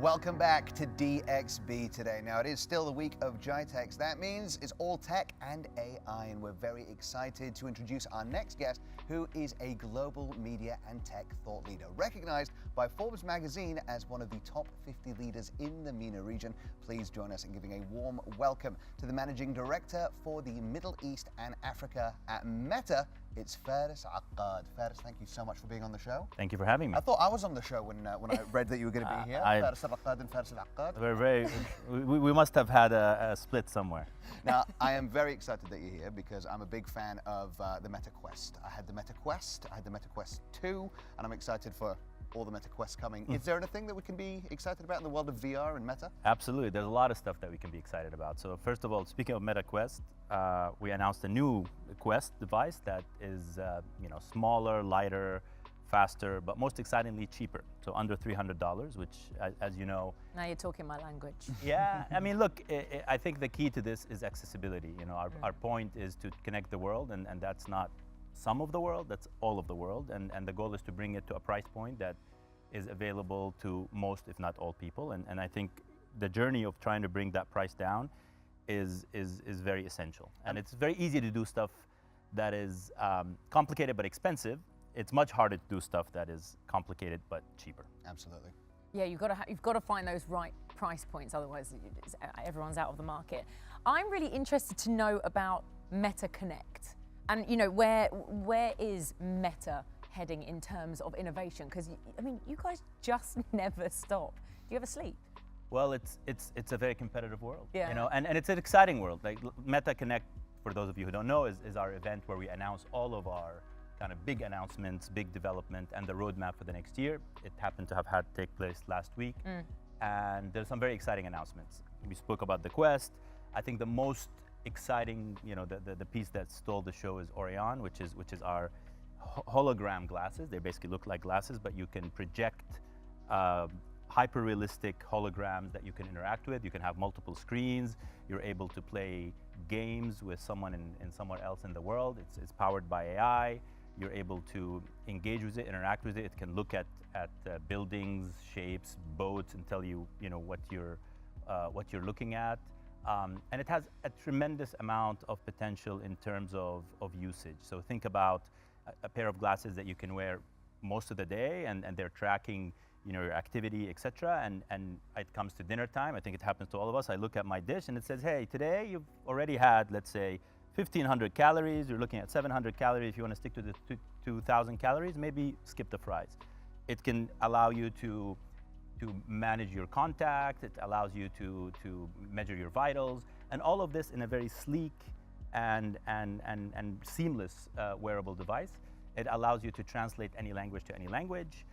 Welcome back to DXB today. Now, it is still the week of GITEX. That means it's all tech and AI, and we're very excited to introduce our next guest, who is a global media and tech thought leader, recognized by Forbes magazine as one of the top 50 leaders in the MENA region. Please join us in giving a warm welcome to the Managing Director for the Middle East and Africa at Meta. It's Faris Akkad. Faris, thank you so much for being on the show. Thank you for having me. I thought I was on the show when I read that you were going to be here. Faris Akkad and Faris Akkad. We must have had a split somewhere. Now, I am very excited that you're here because I'm a big fan of the Meta Quest. I had the Meta Quest, I had the Meta Quest 2, and I'm excited for all the Meta Quests coming. Is there anything that we can be excited about in the world of VR and Meta? Absolutely, there's a lot of stuff that we can be excited about. So first of all, speaking of Meta Quest, we announced a new Quest device that is smaller, lighter, faster, but most excitingly cheaper. So under $300, which, as you know. Now you're talking my language. Yeah, I mean, look, I think the key to this is accessibility. You know, our point is to connect the world, and that's not some of the world, that's all of the world. And the goal is to bring it to a price point that is available to most, if not all people. And I think the journey of trying to bring that price down is very essential. And it's very easy to do stuff that is complicated but expensive. It's much harder to do stuff that is complicated but cheaper. Absolutely. Yeah, you've got to find those right price points, otherwise everyone's out of the market. I'm really interested to know about Meta Connect, and where is Meta heading in terms of innovation? Because I mean, you guys just never stop. Do you ever sleep? Well, it's a very competitive world, yeah. And it's an exciting world. Like Meta Connect, for those of you who don't know, is our event where we announce all of our kind of big announcements, big development, and the roadmap for the next year. It happened to have had take place last week, and there's some very exciting announcements. We spoke about the Quest. I think the most exciting, the piece that stole the show is Orion, which is our hologram glasses. They basically look like glasses, but you can project hyper-realistic holograms that you can interact with. You can have multiple screens. You're able to play games with someone in somewhere else in the world. It's powered by AI. You're able to engage with it, interact with it. It can look at buildings, shapes, boats, and tell you, what you're looking at. And it has a tremendous amount of potential in terms of usage. So think about a pair of glasses that you can wear most of the day, and they're tracking your activity, etc. And it comes to dinner time. I think it happens to all of us. I look at my dish and it says, hey, today you've already had, let's say, 1,500 calories. You're looking at 700 calories. If you want to stick to the 2,000 calories, maybe skip the fries. It can allow you to manage your contact. It allows you to measure your vitals, and all of this in a very sleek and seamless wearable device. It allows you to translate any language to any language.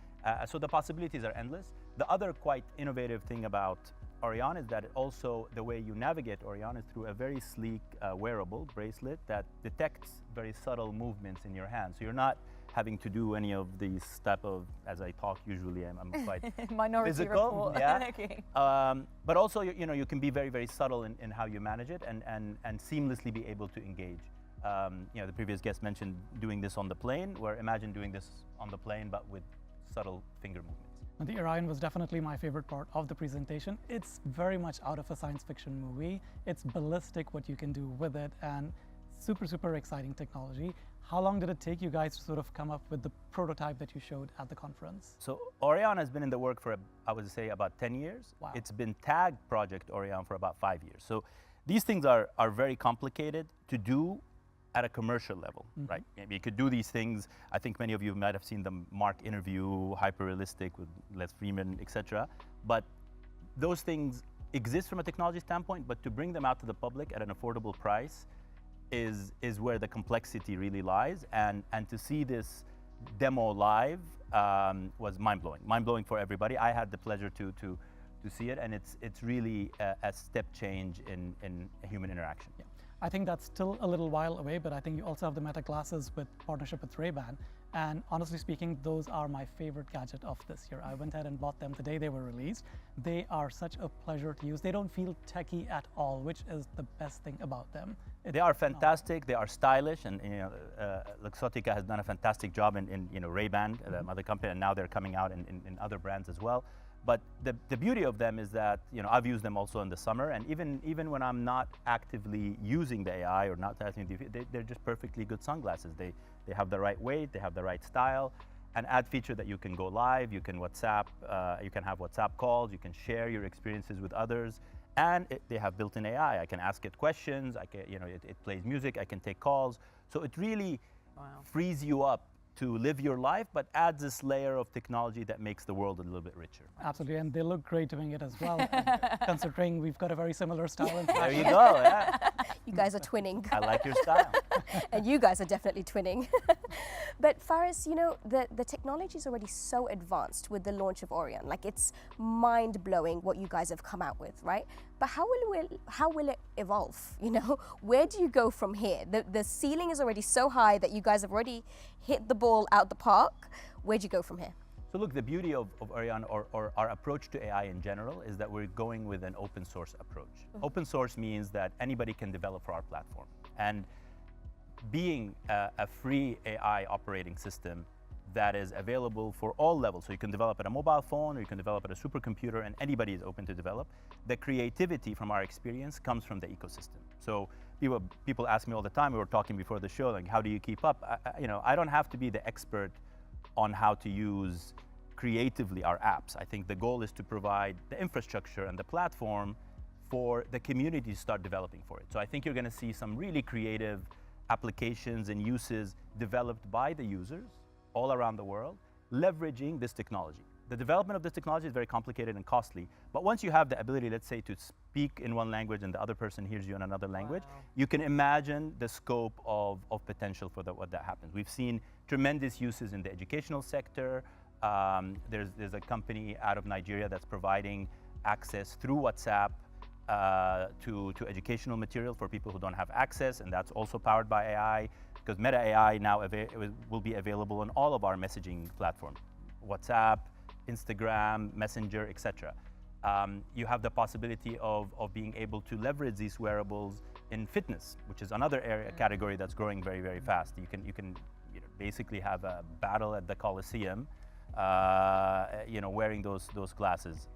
So the possibilities are endless. The other quite innovative thing about Orion is that also the way you navigate Orion is through a very sleek wearable bracelet that detects very subtle movements in your hand. So you're not having to do any of these type of, as I talk usually, I'm quite Minority physical, report. yeah. Okay. But also, you can be very, very subtle in how you manage it and seamlessly be able to engage. The previous guest mentioned doing this on the plane, where imagine doing this on the plane, but with subtle finger movements. The Orion was definitely my favorite part of the presentation. It's very much out of a science fiction movie. It's ballistic what you can do with it, and super, super exciting technology. How long did it take you guys to sort of come up with the prototype that you showed at the conference? So Orion has been in the work for, I would say, about 10 years. Wow. It's been tagged Project Orion for about 5 years. So these things are very complicated to do at a commercial level, right? Maybe you could do these things. I think many of you might have seen the Mark interview, hyper-realistic with Les Freeman, etc. But those things exist from a technology standpoint, but to bring them out to the public at an affordable price is where the complexity really lies. And to see this demo live was mind-blowing. Mind-blowing for everybody. I had the pleasure to see it, and it's really a step change in human interaction. Yeah. I think that's still a little while away, but I think you also have the Meta glasses with partnership with Ray-Ban. And honestly speaking, those are my favorite gadget of this year. I went ahead and bought them the day they were released. They are such a pleasure to use. They don't feel techy at all, which is the best thing about them. They are fantastic. They are stylish, and Luxottica has done a fantastic job in Ray-Ban, the other company, and now they're coming out in other brands as well. But the beauty of them is that, you know, I've used them also in the summer, and even when I'm not actively using the AI or not actively, they're just perfectly good sunglasses. They have the right weight, they have the right style. An add feature that you can go live, you can WhatsApp, you can have WhatsApp calls, you can share your experiences with others, and they have built-in AI. I can ask it questions, it plays music, I can take calls. So it really frees you up to live your life, but adds this layer of technology that makes the world a little bit richer. Absolutely, and they look great doing it as well, considering we've got a very similar style and There fashion. you go, yeah. You guys are twinning. I like your style. And you guys are definitely twinning. But Faris, you know, the technology is already so advanced with the launch of Orion. Like, it's mind-blowing what you guys have come out with, right? But how will it evolve? You know, where do you go from here? The ceiling is already so high that you guys have already hit the ball out the park. Where do you go from here? So look, the beauty of Orion or our approach to AI in general is that we're going with an open source approach. Open source means that anybody can develop for our platform. And being a free AI operating system that is available for all levels, so you can develop at a mobile phone or you can develop at a supercomputer, and anybody is open to develop. The creativity from our experience comes from the ecosystem. So people ask me all the time, we were talking before the show, like, how do you keep up? I don't have to be the expert on how to use creatively our apps. I think the goal is to provide the infrastructure and the platform for the community to start developing for it. So I think you're going to see some really creative applications and uses developed by the users all around the world, leveraging this technology. The development of this technology is very complicated and costly, but once you have the ability, let's say, to speak in one language and the other person hears you in another language, you can imagine the scope of potential for what that happens. We've seen tremendous uses in the educational sector. There's a company out of Nigeria that's providing access through WhatsApp to educational material for people who don't have access, and that's also powered by AI, because Meta AI now will be available on all of our messaging platforms, WhatsApp, Instagram, Messenger, etc. You have the possibility of being able to leverage these wearables in fitness, which is another category that's growing very, very fast. You can basically have a battle at the Coliseum, wearing those glasses.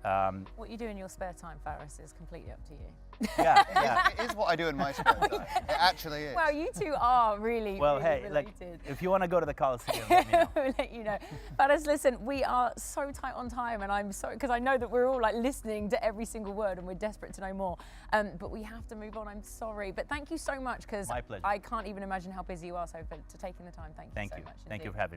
What you do in your spare time, Faris, is completely up to you. Yeah. It is what I do in my spare time. It actually is. Well, you two are really, Well, really hey, related. if you want to go to the Coliseum, let me know. We'll let you know. Faris, listen, we are so tight on time, and I'm sorry, because I know that we're all like listening to every single word, and we're desperate to know more. But we have to move on. I'm sorry, but thank you so much, because My pleasure. I can't even imagine how busy you are. So for taking the time, thank you so much. Thank you indeed. for having me.